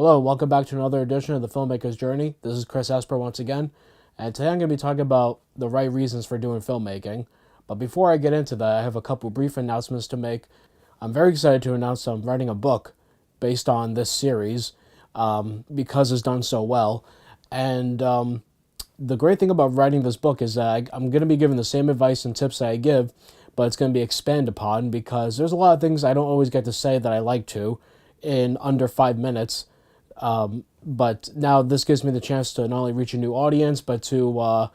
Hello, welcome back to another edition of the Filmmaker's Journey. This is Chris Esper once again, and today I'm going to be talking about the right reasons for doing filmmaking. But before I get into that, I have a couple brief announcements to make. I'm very excited to announce I'm writing a book based on this series because it's done so well. And the great thing about writing this book is that I'm going to be giving the same advice and tips that I give, but it's going to be expanded upon because there's a lot of things I don't always get to say that I like to in under 5 minutes. But now this gives me the chance to not only reach a new audience, but to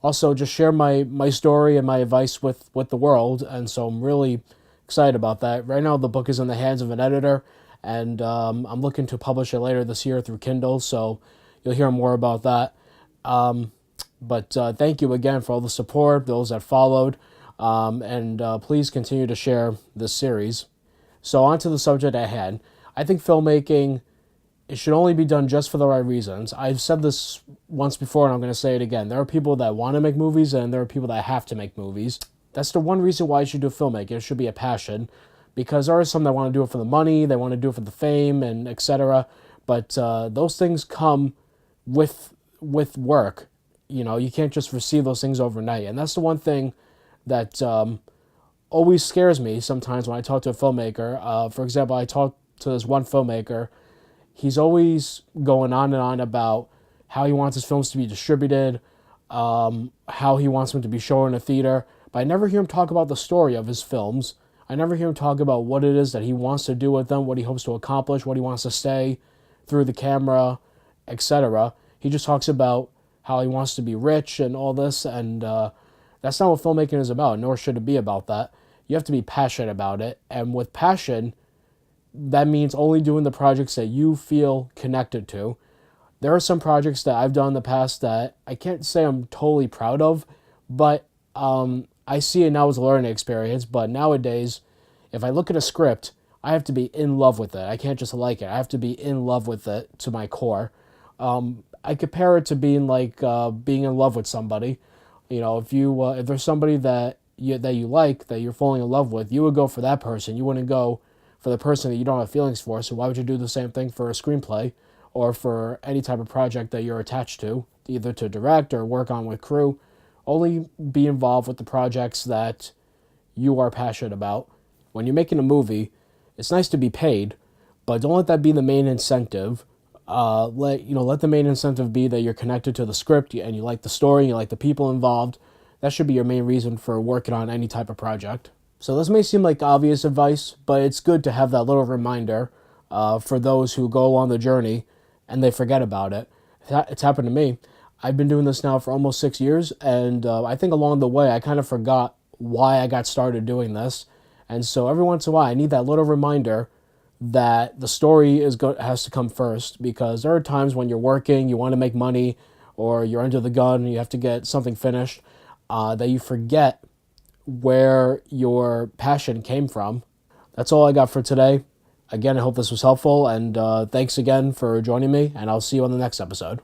also just share my story and my advice with the world. And so I'm really excited about that. Right now the book is in the hands of an editor, and I'm looking to publish it later this year through Kindle, so you'll hear more about that. But thank you again for all the support, those that followed, and please continue to share this series. So on to the subject at hand. I think filmmaking, it should only be done just for the right reasons. I've said this once before and I'm going to say it again. There are people that want to make movies and there are people that have to make movies. That's the one reason why you should do filmmaking. It should be a passion, because there are some that want to do it for the money, they want to do it for the fame, and etc. But those things come with work. You know, you can't just receive those things overnight. And that's the one thing that always scares me sometimes when I talk to a filmmaker. For example, I talked to this one filmmaker. He's always going on and on about how he wants his films to be distributed, how he wants them to be shown in a theater, but I never hear him talk about the story of his films. I never hear him talk about what it is that he wants to do with them, what he hopes to accomplish, what he wants to say through the camera, etc. He just talks about how he wants to be rich and all this, and that's not what filmmaking is about, nor should it be about that. You have to be passionate about it, and with passion, that means only doing the projects that you feel connected to. There are some projects that I've done in the past that I can't say I'm totally proud of, but I see it now as a learning experience. But nowadays, if I look at a script, I have to be in love with it. I can't just like it. I have to be in love with it to my core. I compare it to being like being in love with somebody. You know, if there's somebody that you like, that you're falling in love with, you would go for that person. You wouldn't go for the person that you don't have feelings for. So why would you do the same thing for a screenplay or for any type of project that you're attached to, either to direct or work on with crew? Only be involved with the projects that you are passionate about. When you're making a movie, it's nice to be paid, but don't let that be the main incentive. Let the main incentive be that you're connected to the script and you like the story, you like the people involved. That should be your main reason for working on any type of project. So this may seem like obvious advice, but it's good to have that little reminder for those who go on the journey and they forget about it. It's happened to me. I've been doing this now for almost 6 years, and I think along the way I kind of forgot why I got started doing this. And so every once in a while I need that little reminder that the story has to come first, because there are times when you're working, you want to make money, or you're under the gun and you have to get something finished, that you forget where your passion came from. That's all I got for today. Again, I hope this was helpful, and thanks again for joining me, and I'll see you on the next episode.